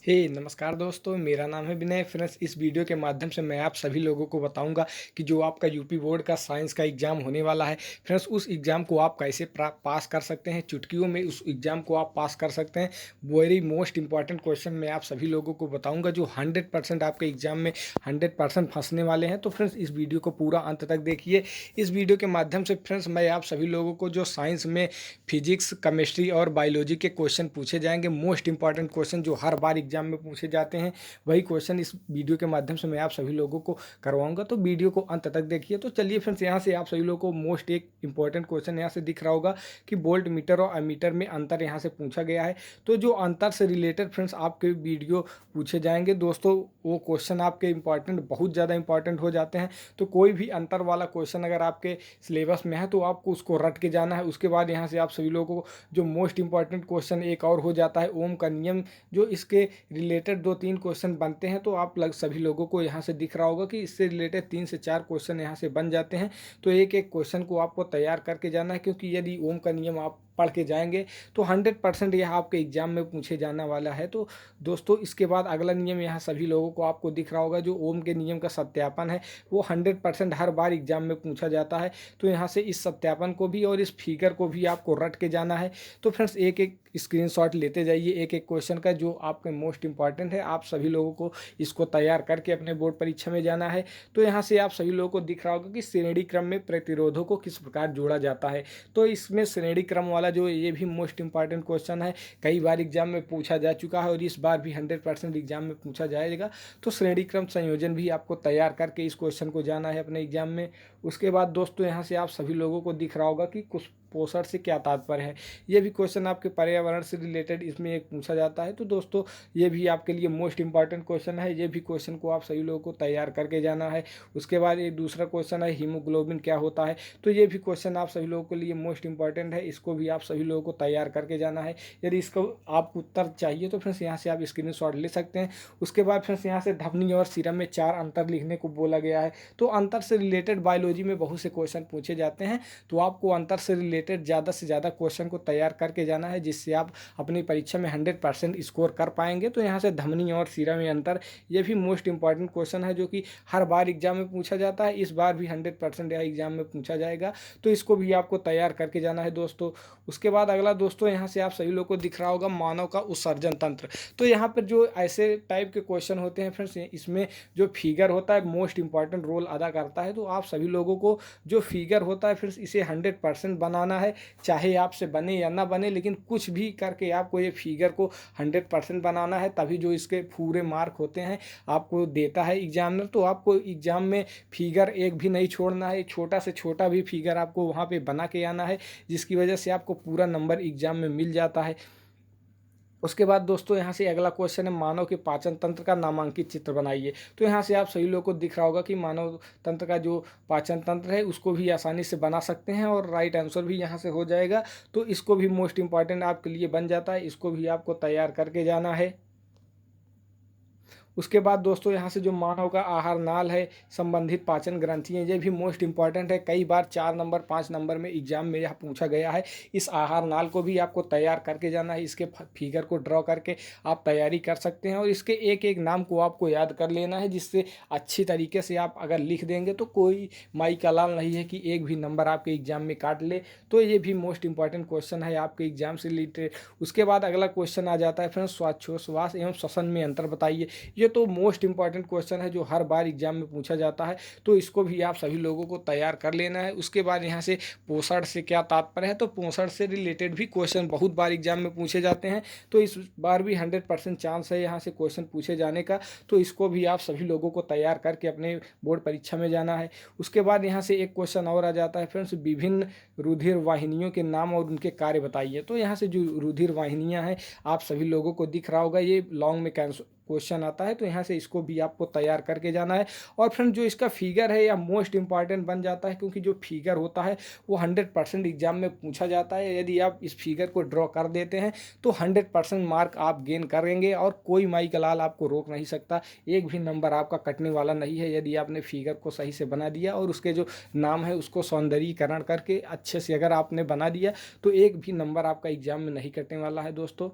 नमस्कार दोस्तों, मेरा नाम है विनय। फ्रेंड्स, इस वीडियो के माध्यम से मैं आप सभी लोगों को बताऊंगा कि जो आपका यूपी बोर्ड का साइंस का एग्ज़ाम होने वाला है। फ्रेंड्स, उस एग्ज़ाम को आप कैसे पास कर सकते हैं, चुटकियों में उस एग्ज़ाम को आप पास कर सकते हैं। वेरी मोस्ट इंपॉर्टेंट क्वेश्चन मैं आप सभी लोगों को बताऊंगा जो 100% आपके एग्ज़ाम में 100% फंसने वाले हैं। तो फ्रेंड्स, इस वीडियो को पूरा अंत तक देखिए। इस वीडियो के माध्यम से फ्रेंड्स मैं आप सभी लोगों को जो साइंस में फिजिक्स, केमिस्ट्री और बायोलॉजी के क्वेश्चन पूछे जाएंगे, मोस्ट इंपॉर्टेंट क्वेश्चन जो हर बार एग्जाम में पूछे जाते हैं, वही क्वेश्चन इस वीडियो के माध्यम से मैं आप सभी लोगों को करवाऊंगा। तो वीडियो को अंत तक देखिए। तो चलिए फ्रेंड्स, यहाँ से आप सभी लोगों को मोस्ट एक इंपॉर्टेंट क्वेश्चन यहाँ से दिख रहा होगा कि वोल्ट मीटर और एमीटर में अंतर यहाँ से पूछा गया है। तो जो अंतर से रिलेटेड फ्रेंड्स आपके वीडियो पूछे जाएंगे दोस्तों, वो क्वेश्चन आपके इंपॉर्टेंट, बहुत ज़्यादा इंपॉर्टेंट हो जाते हैं। तो कोई भी अंतर वाला क्वेश्चन अगर आपके सिलेबस में है तो आपको उसको रट के जाना है। उसके बाद यहाँ से आप सभी लोगों को जो मोस्ट इंपॉर्टेंट क्वेश्चन एक और हो जाता है ओम का नियम, जो इसके रिलेटेड 2-3 क्वेश्चन बनते हैं। तो आप सभी लोगों को यहाँ से दिख रहा होगा कि इससे रिलेटेड 3 से 4 क्वेश्चन यहाँ से बन जाते हैं। तो एक एक क्वेश्चन को आपको तैयार करके जाना है, क्योंकि यदि ओम का नियम आप पढ़ के जाएंगे तो 100% यह आपके एग्जाम में पूछे जाने वाला है। तो दोस्तों, इसके बाद अगला नियम यहाँ सभी लोगों को आपको दिख रहा होगा, जो ओम के नियम का सत्यापन है, वो 100% हर बार एग्जाम में पूछा जाता है। तो यहाँ से इस सत्यापन को भी और इस फिगर को भी आपको रट के जाना है। तो फ्रेंड्स, एक एक स्क्रीनशॉट लेते जाइए एक एक क्वेश्चन का, जो आपके मोस्ट इंपॉर्टेंट है। आप सभी लोगों को इसको तैयार करके अपने बोर्ड परीक्षा में जाना है। तो यहाँ से आप सभी लोगों को दिख रहा होगा कि श्रेणी क्रम में प्रतिरोधों को किस प्रकार जोड़ा जाता है। तो इसमें श्रेणी क्रम वाला जो ये भी मोस्ट इंपॉर्टेंट क्वेश्चन है, कई बार एग्जाम में पूछा जा चुका है और इस बार भी 100% एग्जाम में पूछा जाएगा। तो श्रेणी क्रम संयोजन भी आपको तैयार करके इस क्वेश्चन को जाना है अपने एग्जाम में। उसके बाद दोस्तों, यहाँ से आप सभी लोगों को दिख रहा होगा कि कुछ पोषण से क्या तात्पर्य है। ये भी क्वेश्चन आपके पर्यावरण से रिलेटेड इसमें एक पूछा जाता है। तो दोस्तों, ये भी आपके लिए मोस्ट इंपॉर्टेंट क्वेश्चन है। ये भी क्वेश्चन को आप सभी लोगों को तैयार करके जाना है। उसके बाद एक दूसरा क्वेश्चन है हीमोग्लोबिन क्या होता है। तो ये भी क्वेश्चन आप सभी लोगों के लिए मोस्ट इंपॉर्टेंट है। इसको भी आप सभी लोगों को तैयार करके जाना है। यदि इसको आपको उत्तर चाहिए तो फ्रेंड्स यहाँ से आप स्क्रीनशॉट ले सकते हैं। उसके बाद फ्रेंड्स, यहाँ से ध्वनि और सीरम में 4 अंतर लिखने को बोला गया है। तो अंतर से रिलेटेड बायोलॉजी में बहुत से क्वेश्चन पूछे जाते हैं। तो आपको अंतर से रिलेटेड ज़्यादा से ज़्यादा क्वेश्चन को तैयार करके जाना है, जिससे आप अपनी परीक्षा में 100% स्कोर कर पाएंगे। तो यहाँ से ध्वनि और सीरम में अंतर, ये भी मोस्ट इंपॉर्टेंट क्वेश्चन है, जो कि हर बार एग्जाम में पूछा जाता है। इस बार भी 100% यह एग्जाम में पूछा जाएगा। तो इसको भी आपको तैयार करके जाना है दोस्तों। उसके बाद अगला दोस्तों, यहाँ से आप सभी लोग को दिख रहा होगा मानव का उत्सर्जन तंत्र। तो यहाँ पर जो ऐसे टाइप के क्वेश्चन होते हैं फ्रेंड्स, इसमें जो फिगर होता है मोस्ट इंपॉर्टेंट रोल अदा करता है। तो आप सभी लोगों को जो फिगर होता है फिर इसे 100% बनाना है, चाहे आपसे बने या ना बने, लेकिन कुछ भी करके आपको ये फिगर को 100% बनाना है। तभी जो इसके पूरे मार्क होते हैं आपको देता है एग्जामिनर। तो आपको एग्जाम में फिगर एक भी नहीं छोड़ना है, छोटा से छोटा भी फिगर आपको वहाँ पे बना के आना है, जिसकी वजह से आपको पूरा नंबर एग्जाम में मिल जाता है। उसके बाद दोस्तों, यहाँ से अगला क्वेश्चन है मानव के पाचन तंत्र का नामांकित चित्र बनाइए। तो यहाँ से आप सभी लोगों को दिख रहा होगा कि मानव तंत्र का जो पाचन तंत्र है उसको भी आसानी से बना सकते हैं और राइट आंसर भी यहाँ से हो जाएगा। तो इसको भी मोस्ट इंपॉर्टेंट आपके लिए बन जाता है। इसको भी आपको तैयार करके जाना है। उसके बाद दोस्तों, यहाँ से जो मानव का आहार नाल है, संबंधित पाचन ग्रंथियाँ, ये भी मोस्ट इंपॉर्टेंट है। कई बार 4 नंबर 5 नंबर में एग्जाम में यह पूछा गया है। इस आहार नाल को भी आपको तैयार करके जाना है। इसके फिगर को ड्रॉ करके आप तैयारी कर सकते हैं और इसके एक एक नाम को आपको याद कर लेना है, जिससे अच्छी तरीके से आप अगर लिख देंगे तो कोई माई का लाल नहीं है कि एक भी नंबर आपके एग्जाम में काट ले। तो ये भी मोस्ट इंपॉर्टेंट क्वेश्चन है आपके एग्जाम से रिलेटेड। उसके बाद अगला क्वेश्चन आ जाता है फ्रेंड्स, श्वासोच्छ्वास एवं श्वसन में अंतर बताइए। ये तो मोस्ट इंपॉर्टेंट क्वेश्चन है जो हर बार एग्जाम में पूछा जाता है। तो इसको भी आप सभी लोगों को तैयार कर लेना है। उसके बाद यहाँ से पोषण से क्या तात्पर्य है। तो पोषण से रिलेटेड भी क्वेश्चन बहुत बार एग्जाम में पूछे जाते हैं। तो इस बार भी 100% चांस है यहाँ से क्वेश्चन पूछे जाने का। तो इसको भी आप सभी लोगों को तैयार करके अपने बोर्ड परीक्षा में जाना है। उसके बाद यहाँ से एक क्वेश्चन और आ जाता है फ्रेंड्स, विभिन्न रुधिर वाहिनियों के नाम और उनके कार्य बताइए। तो यहाँ से जो रुधिर वाहिनियाँ हैं आप सभी लोगों को दिख रहा होगा, ये लॉन्ग में क्वेश्चन आता है। तो यहाँ से इसको भी आपको तैयार करके जाना है। और फ्रेंड, जो इसका फिगर है या मोस्ट इंपॉर्टेंट बन जाता है, क्योंकि जो फिगर होता है वो 100% एग्जाम में पूछा जाता है। यदि आप इस फिगर को ड्रॉ कर देते हैं तो 100% मार्क आप गेन करेंगे और कोई माई का लाल आपको रोक नहीं सकता। एक भी नंबर आपका कटने वाला नहीं है यदि आपने फिगर को सही से बना दिया और उसके जो नाम है उसको सौंदर्यीकरण करके अच्छे से अगर आपने बना दिया तो एक भी नंबर आपका एग्जाम में नहीं कटने वाला है दोस्तों।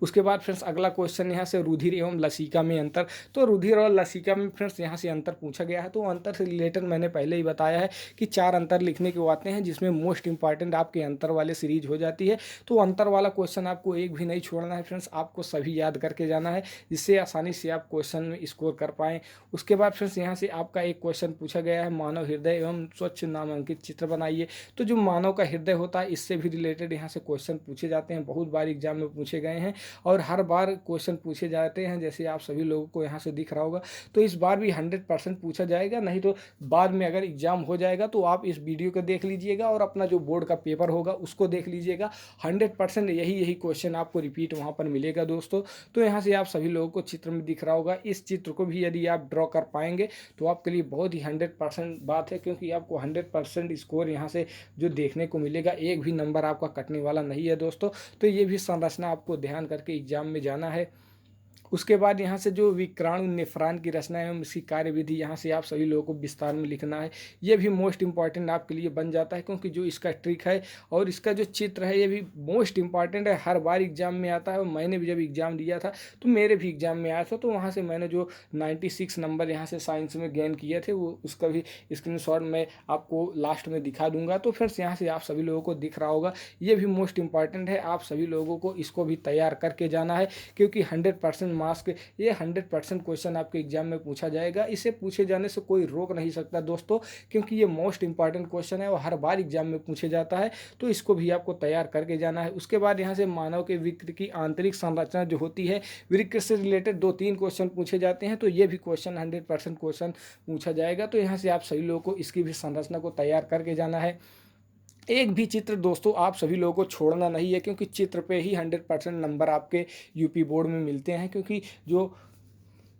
उसके बाद फ्रेंड्स अगला क्वेश्चन यहाँ से रुधिर एवं लसिका में अंतर। तो रुधिर और लसिका में फ्रेंड्स यहाँ से अंतर पूछा गया है। तो अंतर से रिलेटेड मैंने पहले ही बताया है कि 4 अंतर लिखने को आते हैं, जिसमें मोस्ट इंपॉर्टेंट आपके अंतर वाले सीरीज हो जाती है। तो अंतर वाला क्वेश्चन आपको एक भी नहीं छोड़ना है फ्रेंड्स, आपको सभी याद करके जाना है, जिससे आसानी से आप क्वेश्चन में स्कोर कर पाएँ। उसके बाद फ्रेंड्स यहाँ से आपका एक क्वेश्चन पूछा गया है, मानव हृदय एवं स्वच्छ नामांकित चित्र बनाइए। तो जो मानव का हृदय होता है, इससे भी रिलेटेड यहाँ से क्वेश्चन पूछे जाते हैं, बहुत बार एग्जाम में पूछे गए हैं और हर बार क्वेश्चन पूछे जाते हैं, जैसे आप सभी लोगों को यहाँ से दिख रहा होगा। तो इस बार भी 100% पूछा जाएगा, नहीं तो बाद में अगर एग्जाम हो जाएगा तो आप इस वीडियो को देख लीजिएगा और अपना जो बोर्ड का पेपर होगा उसको देख लीजिएगा। 100% यही क्वेश्चन आपको रिपीट वहाँ पर मिलेगा दोस्तों। तो यहाँ से आप सभी लोगों को चित्र में दिख रहा होगा, इस चित्र को भी यदि आप ड्रॉ कर पाएंगे तो आपके लिए बहुत ही 100% बात है, क्योंकि आपको 100% स्कोर यहाँ से जो देखने को मिलेगा, एक भी नंबर आपका कटने वाला नहीं है दोस्तों। तो ये भी संरचना आपको ध्यान करके एग्जाम में जाना है। उसके बाद यहाँ से जो विक्राणु नेफ्रॉन की रचना एवं इसकी कार्यविधि, यहाँ से आप सभी लोगों को विस्तार में लिखना है। ये भी मोस्ट इंपॉर्टेंट आपके लिए बन जाता है, क्योंकि जो इसका ट्रिक है और इसका जो चित्र है ये भी मोस्ट इंपॉर्टेंट है, हर बार एग्जाम में आता है। और मैंने भी जब एग्जाम दिया था तो मेरे भी एग्जाम में आया था, तो वहाँ से मैंने जो 96 नंबर यहाँ से साइंस में गेन किए थे, वो उसका भी स्क्रीनशॉट मैं आपको लास्ट में दिखा दूंगा। तो फ्रेंड्स यहाँ से आप सभी लोगों को दिख रहा होगा, ये भी मोस्ट इंपॉर्टेंट है, आप सभी लोगों को इसको भी तैयार करके जाना है, क्योंकि 100% मार्क्स ये 100% क्वेश्चन आपके एग्जाम में पूछा जाएगा। इसे पूछे जाने से कोई रोक नहीं सकता दोस्तों, क्योंकि ये मोस्ट इंपॉर्टेंट क्वेश्चन है और हर बार एग्जाम में पूछे जाता है। तो इसको भी आपको तैयार करके जाना है। उसके बाद यहाँ से मानव के वृक्क की आंतरिक संरचना जो होती है, वृक्क से रिलेटेड 2-3 क्वेश्चन पूछे जाते हैं, तो ये भी क्वेश्चन 100% क्वेश्चन पूछा जाएगा। तो यहाँ से आप सभी लोगों को इसकी भी संरचना को तैयार करके जाना है। एक भी चित्र दोस्तों आप सभी लोगों को छोड़ना नहीं है, क्योंकि चित्र पे ही 100% नंबर आपके यूपी बोर्ड में मिलते हैं। क्योंकि जो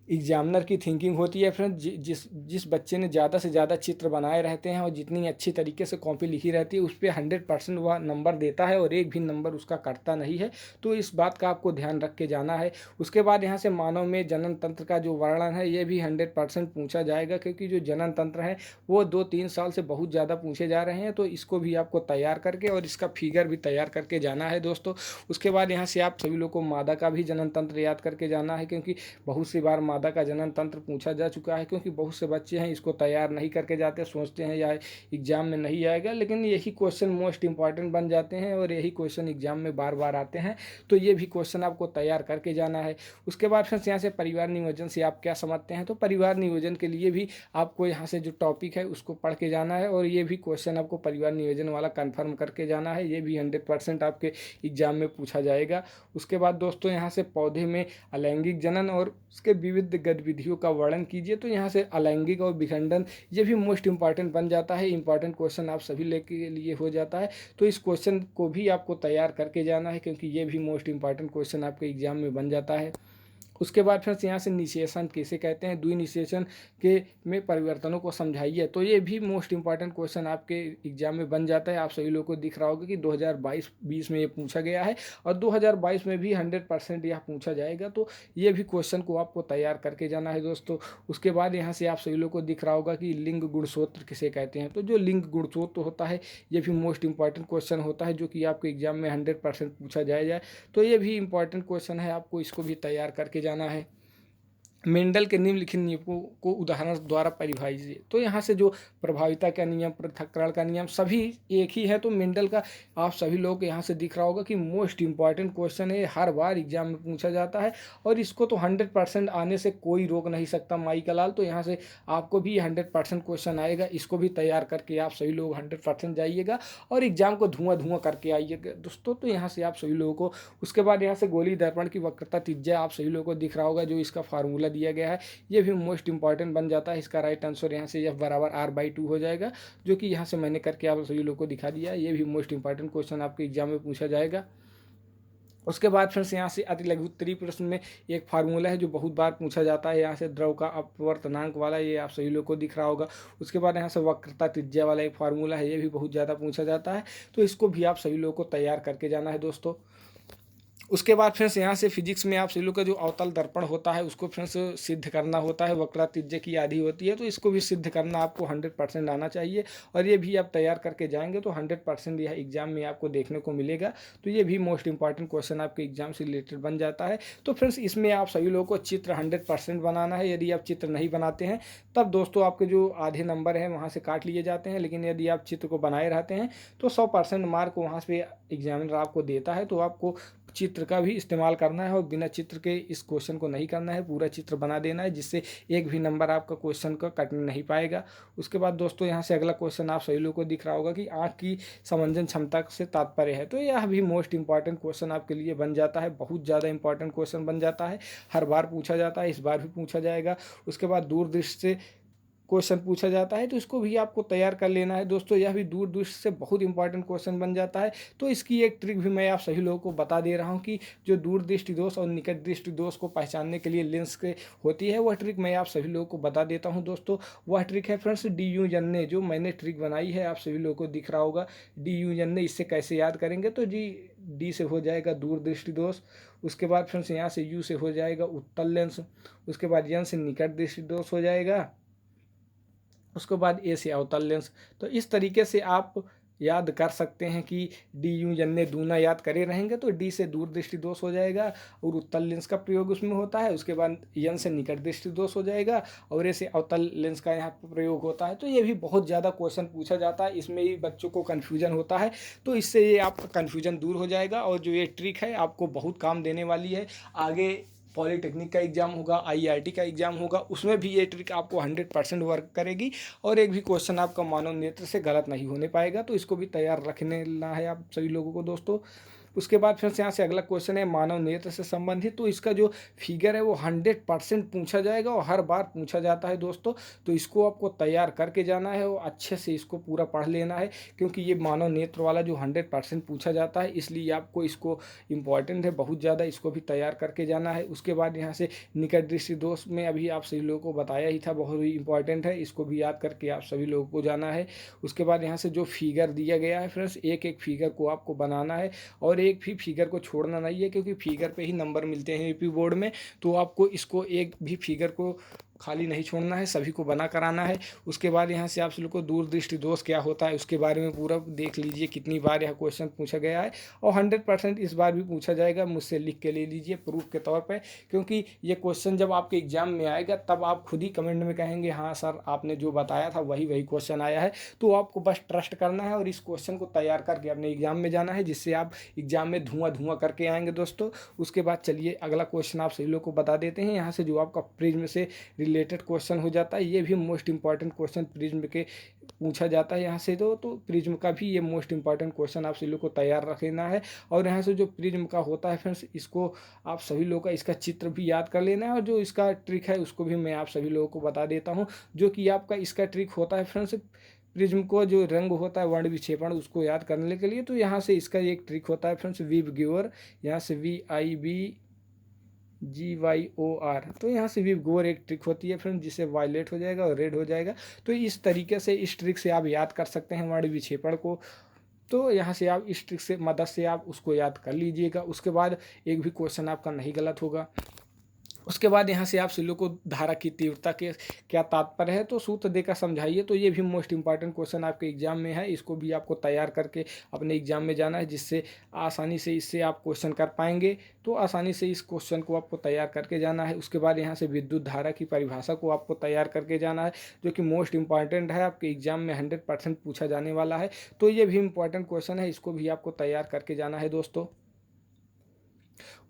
एग्जामिनर की थिंकिंग होती है फ्रेंड, जिस बच्चे ने ज़्यादा से ज़्यादा चित्र बनाए रहते हैं और जितनी अच्छी तरीके से कॉपी लिखी रहती है, उस पर 100% वह नंबर देता है और एक भी नंबर उसका कटता नहीं है। तो इस बात का आपको ध्यान रख के जाना है। उसके बाद यहाँ से मानव में जनन तंत्र का जो वर्णन है, ये भी 100% पूछा जाएगा, क्योंकि जो जनन तंत्र है वो 2-3 साल से बहुत ज़्यादा पूछे जा रहे हैं। तो इसको भी आपको तैयार करके और इसका फिगर भी तैयार करके जाना है दोस्तों। उसके बाद यहाँ से आप सभी लोग को मादा का भी जनन तंत्र याद करके जाना है, क्योंकि बहुत सी बार मादा का जनन तंत्र पूछा जा चुका है। क्योंकि बहुत से बच्चे हैं इसको तैयार नहीं करके जाते, सोचते हैं या एग्जाम में नहीं आएगा, लेकिन यही क्वेश्चन मोस्ट इंपॉर्टेंट बन जाते हैं और यही क्वेश्चन एग्जाम में बार बार आते हैं। तो ये भी क्वेश्चन आपको तैयार करके जाना है। उसके बाद फ्रेंड्स यहाँ से परिवार नियोजन से आप क्या समझते हैं, तो परिवार नियोजन के लिए भी आपको यहाँ से जो टॉपिक है उसको पढ़ के जाना है, और ये भी क्वेश्चन आपको परिवार नियोजन वाला कन्फर्म करके जाना है। ये भी 100% आपके एग्जाम में पूछा जाएगा। उसके बाद दोस्तों यहाँ से पौधे में अलैंगिक जनन और उसके विविध गतिविधियों का वर्णन कीजिए। तो यहाँ से अलैंगिक और विखंडन, ये भी मोस्ट इंपॉर्टेंट बन जाता है, इंपॉर्टेंट क्वेश्चन आप सभी के लिए हो जाता है। तो इस क्वेश्चन को भी आपको तैयार करके जाना है, क्योंकि ये भी मोस्ट इंपॉर्टेंट क्वेश्चन आपके एग्जाम में बन जाता है। उसके बाद फिर यहाँ से निषेचन किसे कहते हैं, द्विनिषेचन के में परिवर्तनों को समझाइए। तो ये भी मोस्ट इंपॉर्टेंट क्वेश्चन आपके एग्जाम में बन जाता है। आप सभी लोगों को दिख रहा होगा कि 2022-20 में ये पूछा गया है और 2022 में भी 100% यह पूछा जाएगा। तो ये भी क्वेश्चन को आपको तैयार करके जाना है दोस्तों। उसके बाद यहाँ से आप सभी लोगों को दिख रहा होगा कि लिंग गुणसूत्र किसे कहते हैं। तो जो लिंग गुणसूत्र होता है, ये भी मोस्ट इंपॉर्टेंट क्वेश्चन होता है, जो कि आपके एग्जाम में 100% पूछा जाए। तो ये भी इंपॉर्टेंट क्वेश्चन है, आपको इसको भी तैयार करके जाना है। मेंडल के निम्नलिखित नियमों को उदाहरण द्वारा परिभाषित। तो यहाँ से जो प्रभाविता का नियम, पृथक्करण का नियम, सभी एक ही है। तो मेंडल का आप सभी लोग यहाँ से दिख रहा होगा कि मोस्ट इंपॉर्टेंट क्वेश्चन है, हर बार एग्जाम में पूछा जाता है और इसको तो 100% आने से कोई रोक नहीं सकता माई का लाल। तो यहाँ से आपको भी 100% क्वेश्चन आएगा, इसको भी तैयार करके आप सभी लोग 100% जाइएगा और एग्जाम को धुआं करके आइएगा दोस्तों। तो यहाँ से आप सभी लोगों को, उसके बाद यहाँ से गोली दर्पण की वक्रता त्रिज्या आप सभी लोगों को दिख रहा होगा, जो इसका फार्मूला दिया गया है, ये भी मोस्ट इंपॉर्टेंट बन जाता है। इसका राइट आंसर यहाँ से F बराबर R/2 हो जाएगा, जो कि यहाँ से मैंने करके आप सभी लोगों को दिखा दिया है। ये भी मोस्ट इंपॉर्टेंट क्वेश्चन आपके एग्जाम में पूछा जाएगा। उसके बाद फिर से यहाँ से अति लघु उत्तरीय प्रश्न में एक फार्मूला है जो बहुत बार पूछा जाता है, यहाँ से द्रव का अपवर्तनांक वाला, ये आप सभी लोग को दिख रहा होगा। उसके बाद यहाँ से वक्रता त्रिज्या वाला एक फार्मूला है, ये भी बहुत ज़्यादा पूछा जाता है। तो इसको भी आप सभी लोगों को तैयार करके जाना है दोस्तों। उसके बाद फ्रेंड्स यहाँ से फिजिक्स में आप सभी लोग का जो अवतल दर्पण होता है उसको फ्रेंड्स सिद्ध करना होता है, वक्रत्रिज्य की आधी होती है, तो इसको भी सिद्ध करना आपको 100% आना चाहिए। और ये भी आप तैयार करके जाएंगे तो 100% यह एग्जाम में आपको देखने को मिलेगा। तो ये भी मोस्ट इंपॉर्टेंट क्वेश्चन आपके एग्जाम से रिलेटेड बन जाता है। तो फ्रेंड्स इसमें आप सभी लोगों को चित्र 100% बनाना है। यदि आप चित्र नहीं बनाते हैं तब दोस्तों आपके जो आधे नंबर हैं वहाँ से काट लिए जाते हैं, लेकिन यदि आप चित्र को बनाए रहते हैं तो 100% मार्क वहाँ से एग्जामिनर आपको देता है। तो आपको चित्र का भी इस्तेमाल करना है और बिना चित्र के इस क्वेश्चन को नहीं करना है, पूरा चित्र बना देना है, जिससे एक भी नंबर आपका क्वेश्चन का कट नहीं पाएगा। उसके बाद दोस्तों यहाँ से अगला क्वेश्चन आप सभी लोगों को दिख रहा होगा कि आँख की समंजन क्षमता से तात्पर्य है। तो यह भी मोस्ट इंपॉर्टेंट क्वेश्चन आपके लिए बन जाता है, बहुत ज़्यादा इंपॉर्टेंट क्वेश्चन बन जाता है, हर बार पूछा जाता है, इस बार भी पूछा जाएगा। उसके बाद दूरदृष्टि से क्वेश्चन पूछा जाता है, तो इसको भी आपको तैयार कर लेना है दोस्तों। यह भी दूर दृष्टि से बहुत इंपॉर्टेंट क्वेश्चन बन जाता है। तो इसकी एक ट्रिक भी मैं आप सभी लोगों को बता दे रहा हूं कि जो दूर दृष्टि दोष और निकट दृष्टि दोष को पहचानने के लिए लेंस के होती है, वह ट्रिक मैं आप सभी लोगों को बता देता हूँ दोस्तों। वह ट्रिक है फ्रेंड्स DU ने जो मैंने ट्रिक बनाई है, आप सभी लोगों को दिख रहा होगा DU ने। इससे कैसे याद करेंगे, तो डी से हो जाएगा दूर दृष्टि दोष, उसके बाद फ्रेंड्स यहाँ से यू से हो जाएगा उत्तल लेंस, उसके बाद एन से निकट दृष्टि दोष हो जाएगा, उसके बाद ए से अवतल लेंस। तो इस तरीके से आप याद कर सकते हैं कि DU ने दूना याद करे रहेंगे तो डी से दूर दृष्टि दोष हो जाएगा और उत्तल लेंस का प्रयोग उसमें होता है। उसके बाद एन से निकट दृष्टि दोष हो जाएगा और ए से अवतल लेंस का यहाँ पर प्रयोग होता है। तो ये भी बहुत ज़्यादा क्वेश्चन पूछा जाता है, इसमें ही बच्चों को कन्फ्यूजन होता है। तो इससे ये आपका कन्फ्यूजन दूर हो जाएगा और जो ये ट्रिक है आपको बहुत काम देने वाली है। आगे पॉलीटेक्निक का एग्जाम होगा, IIT का एग्जाम होगा, उसमें भी ये ट्रिक आपको 100% वर्क करेगी और एक भी क्वेश्चन आपका मानव नेत्र से गलत नहीं होने पाएगा। तो इसको भी तैयार रखने ना है आप सभी लोगों को दोस्तों। उसके बाद फिर से यहाँ से अगला क्वेश्चन है मानव नेत्र से संबंधित। तो इसका जो फिगर है वो 100% पूछा जाएगा और हर बार पूछा जाता है दोस्तों। तो इसको आपको तैयार करके जाना है और अच्छे से इसको पूरा पढ़ लेना है, क्योंकि ये मानव नेत्र वाला जो 100% पूछा जाता है, इसलिए आपको इसको इम्पॉर्टेंट है बहुत ज़्यादा, इसको भी तैयार करके जाना है। उसके बाद यहाँ से निकट दृष्टि दोष में अभी आप सभी लोगों को बताया ही था, बहुत ही इंपॉर्टेंट है, इसको भी याद करके आप सभी लोगों को जाना है। उसके बाद यहाँ से जो फिगर दिया गया है फ्रेंड्स, एक एक फिगर को आपको बनाना है और एक भी फिगर को छोड़ना नहीं है, क्योंकि फिगर पे ही नंबर मिलते हैं यूपी बोर्ड में। तो आपको इसको एक भी फिगर को खाली नहीं छोड़ना है, सभी को बना कराना है। उसके बाद यहाँ से आप सभी को दूर दृष्टि दोष क्या होता है उसके बारे में पूरा देख लीजिए, कितनी बार यह क्वेश्चन पूछा गया है और 100% इस बार भी पूछा जाएगा। मुझसे लिख के ले लीजिए प्रूफ के तौर पर, क्योंकि ये क्वेश्चन जब आपके एग्जाम में आएगा तब आप खुद ही कमेंट में कहेंगे हाँ सर आपने जो बताया था वही वही क्वेश्चन आया है। तो आपको बस ट्रस्ट करना है और इस क्वेश्चन को तैयार करके अपने एग्जाम में जाना है, जिससे आप एग्जाम में धुआं धुआं करके आएंगे दोस्तों। उसके बाद चलिए अगला क्वेश्चन आप सभी लोग को बता देते हैं। यहाँ से जो आपका प्रिज्म से रिलेटेड क्वेश्चन हो जाता है, ये भी मोस्ट इंपॉर्टेंट क्वेश्चन प्रिज्म के पूछा जाता है यहाँ से। तो प्रिज्म का भी ये मोस्ट इंपॉर्टेंट क्वेश्चन आप सभी लोग को तैयार रख लेना है। और यहाँ से जो प्रिज्म का होता है फ्रेंड्स, इसको आप सभी लोग का इसका चित्र भी याद कर लेना है और जो इसका ट्रिक है उसको भी मैं आप सभी लोगों को बता देता हूँ। जो कि आपका इसका ट्रिक होता है फ्रेंड्स, प्रिज्म को जो रंग होता है वर्ण विक्षेपण उसको याद करने के लिए। तो यहाँ से इसका एक ट्रिक होता है फ्रेंड्स विब गिवर, यहाँ से VIBGYOR। तो यहाँ से विब गोर एक ट्रिक होती है फ्रेंड्स, जिससे वायलेट हो जाएगा और रेड हो जाएगा। तो इस तरीके से इस ट्रिक से आप याद कर सकते हैं वर्ण विक्षेपण को। तो यहाँ से आप इस ट्रिक से मदद से आप उसको याद कर लीजिएगा। उसके बाद एक भी क्वेश्चन आपका नहीं गलत होगा। उसके बाद यहाँ से आप सभी लोग को धारा की तीव्रता के क्या तात्पर्य है तो सूत्र देकर समझाइए। तो ये भी मोस्ट इंपॉर्टेंट क्वेश्चन आपके एग्जाम में है, इसको भी आपको तैयार करके अपने एग्जाम में जाना है, जिससे आसानी से इससे आप क्वेश्चन कर पाएंगे। तो आसानी से इस क्वेश्चन को आपको तैयार करके जाना है। उसके बाद यहाँ से विद्युत धारा की परिभाषा को आपको तैयार करके जाना है, जो कि मोस्ट इंपॉर्टेंट है, आपके एग्जाम में 100% पूछा जाने वाला है। तो ये भी इंपॉर्टेंट क्वेश्चन है, इसको भी आपको तैयार करके जाना है दोस्तों।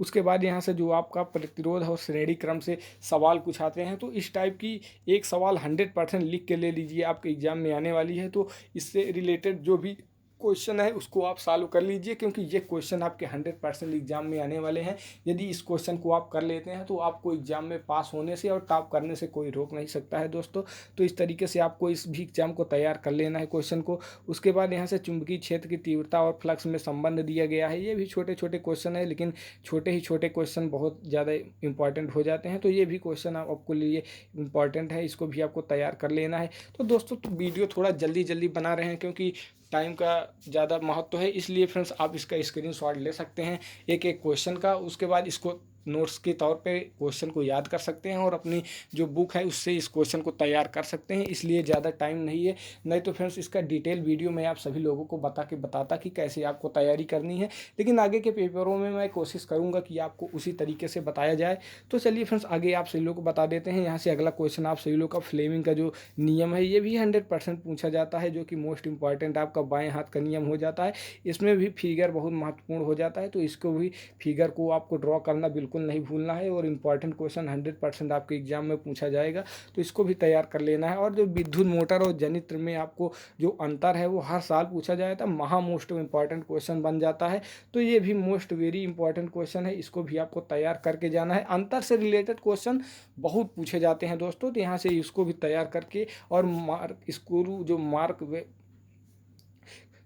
उसके बाद यहाँ से जो आपका प्रतिरोध और श्रेणी क्रम से सवाल कुछ आते हैं, तो इस टाइप की एक सवाल 100% लिख के ले लीजिए, आपके एग्जाम में आने वाली है। तो इससे रिलेटेड जो भी क्वेश्चन है उसको आप सॉल्व कर लीजिए, क्योंकि ये क्वेश्चन आपके 100% एग्जाम में आने वाले हैं। यदि इस क्वेश्चन को आप कर लेते हैं तो आपको एग्जाम में पास होने से और टॉप करने से कोई रोक नहीं सकता है दोस्तों। तो इस तरीके से आपको इस भी एग्जाम को तैयार कर लेना है क्वेश्चन को। उसके बाद यहाँ से चुंबकीय क्षेत्र की तीव्रता और फ्लक्स में संबंध दिया गया है। ये भी छोटे छोटे क्वेश्चन है, लेकिन छोटे ही छोटे क्वेश्चन बहुत ज़्यादा इंपॉर्टेंट हो जाते हैं। तो ये भी क्वेश्चन आपको लिए इंपॉर्टेंट है, इसको भी आपको तैयार कर लेना है। तो दोस्तों वीडियो थोड़ा जल्दी जल्दी बना रहे हैं, क्योंकि टाइम का ज़्यादा महत्व है, इसलिए फ्रेंड्स आप इसका स्क्रीनशॉट ले सकते हैं एक एक क्वेश्चन का। उसके बाद इसको नोट्स के तौर पे क्वेश्चन को याद कर सकते हैं और अपनी जो बुक है उससे इस क्वेश्चन को तैयार कर सकते हैं, इसलिए ज़्यादा टाइम नहीं है। नहीं तो फ्रेंड्स इसका डिटेल वीडियो मैं आप सभी लोगों को बताता कि कैसे आपको तैयारी करनी है, लेकिन आगे के पेपरों में मैं कोशिश करूँगा कि आपको उसी तरीके से बताया जाए। तो चलिए फ्रेंड्स आगे आप सभी लोगों को बता देते हैं। यहाँ से अगला क्वेश्चन आप सभी लोग का फ्लेमिंग का जो नियम है ये भी 100% पूछा जाता है, जो कि मोस्ट इंपॉर्टेंट आपका बाएं हाथ का नियम हो जाता है। इसमें भी फिगर बहुत महत्वपूर्ण हो जाता है, तो इसको भी फिगर को आपको ड्रॉ करना बिल्कुल नहीं भूलना है और इंपॉर्टेंट क्वेश्चन 100% आपके एग्जाम में पूछा जाएगा, तो इसको भी तैयार कर लेना है। और जो विद्युत मोटर और जनित्र में आपको जो अंतर है वो हर साल पूछा जाता है, महा मोस्ट इंपॉर्टेंट क्वेश्चन बन जाता है, तो ये भी मोस्ट वेरी इंपॉर्टेंट क्वेश्चन है, इसको भी आपको तैयार करके जाना है। अंतर से रिलेटेड क्वेश्चन बहुत पूछे जाते हैं दोस्तों, तो यहाँ से इसको भी तैयार करके और मार्क स्क्रू जो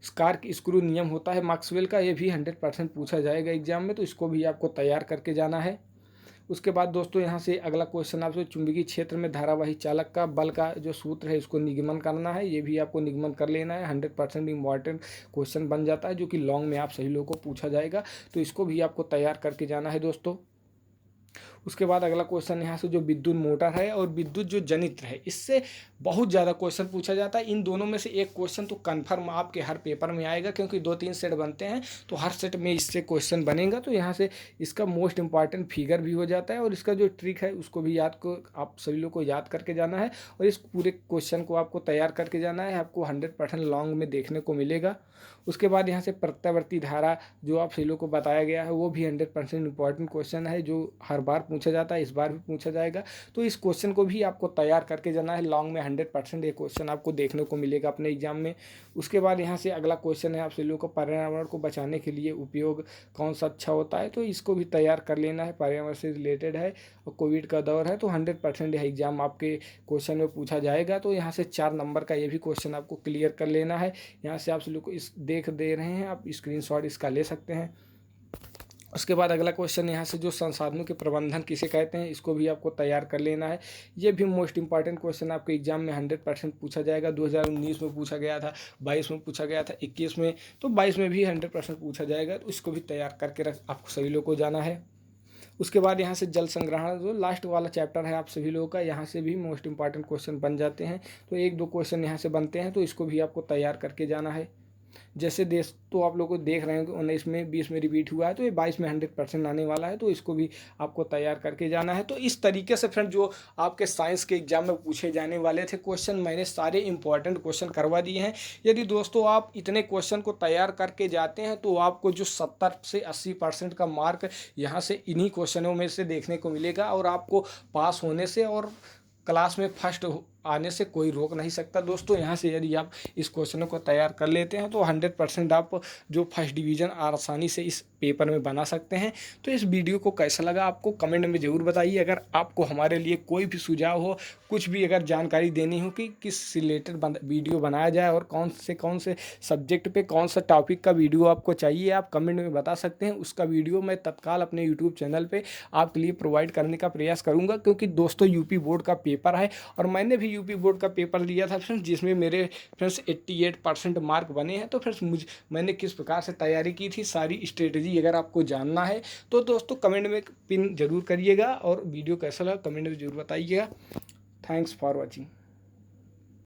स्कार्क स्क्रू नियम होता है मैक्सवेल का, ये भी 100% पूछा जाएगा एग्जाम में, तो इसको भी आपको तैयार करके जाना है। उसके बाद दोस्तों यहाँ से अगला क्वेश्चन आपसे चुंबकीय क्षेत्र में धारावाही चालक का बल का जो सूत्र है इसको निगमन करना है, ये भी आपको निगमन कर लेना है। 100% इंपॉर्टेंट क्वेश्चन बन जाता है, जो कि लॉन्ग में आप सभी लोगों को पूछा जाएगा, तो इसको भी आपको तैयार करके जाना है दोस्तों। उसके बाद अगला क्वेश्चन यहाँ से जो विद्युत मोटर है और विद्युत जो जनित्र है, इससे बहुत ज़्यादा क्वेश्चन पूछा जाता है। इन दोनों में से एक क्वेश्चन तो कन्फर्म आपके हर पेपर में आएगा, क्योंकि 2-3 सेट बनते हैं, तो हर सेट में इससे क्वेश्चन बनेगा। तो यहाँ से इसका मोस्ट इंपॉर्टेंट फिगर भी हो जाता है और इसका जो ट्रिक है उसको भी आप सभी लोग को याद करके जाना है और इस पूरे क्वेश्चन को आपको तैयार करके जाना है, आपको 100% लॉन्ग में देखने को मिलेगा। उसके बाद यहाँ से प्रत्यावर्ती धारा जो आप सभी लोग को बताया गया है वो भी 100% इंपॉर्टेंट क्वेश्चन है, जो हर बार पूछा जाता है, इस बार भी पूछा जाएगा, तो इस क्वेश्चन को भी आपको तैयार करके जाना है। लॉन्ग में 100% ये क्वेश्चन आपको देखने को मिलेगा अपने एग्जाम में। उसके बाद यहाँ से अगला क्वेश्चन है आप सभी लोगों को पर्यावरण को बचाने के लिए उपयोग कौन सा अच्छा होता है, तो इसको भी तैयार कर लेना है, पर्यावरण से रिलेटेड है और कोविड का दौर है, तो 100% यह एग्जाम आपके क्वेश्चन में पूछा जाएगा। तो यहाँ से 4 नंबर का ये भी क्वेश्चन आपको क्लियर कर लेना है। यहाँ से आप सभी लोग को इस देख दे रहे हैं, आप स्क्रीनशॉट इसका ले सकते हैं। उसके बाद अगला क्वेश्चन यहाँ से जो संसाधनों के प्रबंधन किसे कहते हैं, इसको भी आपको तैयार कर लेना है। ये भी मोस्ट इंपॉर्टेंट क्वेश्चन आपके एग्जाम में 100% पूछा जाएगा। 2019 में पूछा गया था, 22 में पूछा गया था, 21 में, तो 22 में भी 100% पूछा जाएगा, तो इसको भी तैयार करके आपको सभी लोग को जाना है। उसके बाद यहाँ से जल संग्रहण जो लास्ट वाला चैप्टर है आप सभी लोगों का, यहाँ से भी मोस्ट इंपॉर्टेंट क्वेश्चन बन जाते हैं, तो 1-2 क्वेश्चन यहाँ से बनते हैं, तो इसको भी आपको तैयार करके जाना है। जैसे देश तो आप लोग को देख रहे हैं कि 19 में 20 में रिपीट हुआ है, तो ये 22 में 100% आने वाला है, तो इसको भी आपको तैयार करके जाना है। तो इस तरीके से फ्रेंड जो आपके साइंस के एग्जाम में पूछे जाने वाले थे क्वेश्चन, मैंने सारे इंपॉर्टेंट क्वेश्चन करवा दिए हैं। यदि दोस्तों आप इतने क्वेश्चन को तैयार करके जाते हैं तो आपको जो 70 से 80% का मार्क यहाँ से इन्हीं क्वेश्चनों में से देखने को मिलेगा और आपको पास होने से और क्लास में फर्स्ट आने से कोई रोक नहीं सकता दोस्तों। यहाँ से यदि आप इस क्वेश्चनों को तैयार कर लेते हैं तो 100% आप जो फर्स्ट डिवीज़न आसानी से इस पेपर में बना सकते हैं। तो इस वीडियो को कैसा लगा आपको कमेंट में ज़रूर बताइए। अगर आपको हमारे लिए कोई भी सुझाव हो, कुछ भी अगर जानकारी देनी हो कि किस रिलेटेड वीडियो बनाया जाए और कौन से सब्जेक्ट पे कौन सा टॉपिक का वीडियो आपको चाहिए, आप कमेंट में बता सकते हैं। उसका वीडियो मैं तत्काल अपने यूट्यूब चैनल पर आपके लिए प्रोवाइड करने का प्रयास करूँगा, क्योंकि दोस्तों यूपी बोर्ड का पेपर है और मैंने भी यूपी बोर्ड का पेपर दिया था फ्रेंड्स, जिसमें मेरे फ्रेंड्स 88% मार्क बने हैं। तो फ्रेंड्स मैंने किस प्रकार से तैयारी की थी, सारी स्ट्रेटजी अगर आपको जानना है तो दोस्तों कमेंट में पिन जरूर करिएगा और वीडियो कैसा लगा कमेंट में जरूर बताइएगा। Thanks for watching.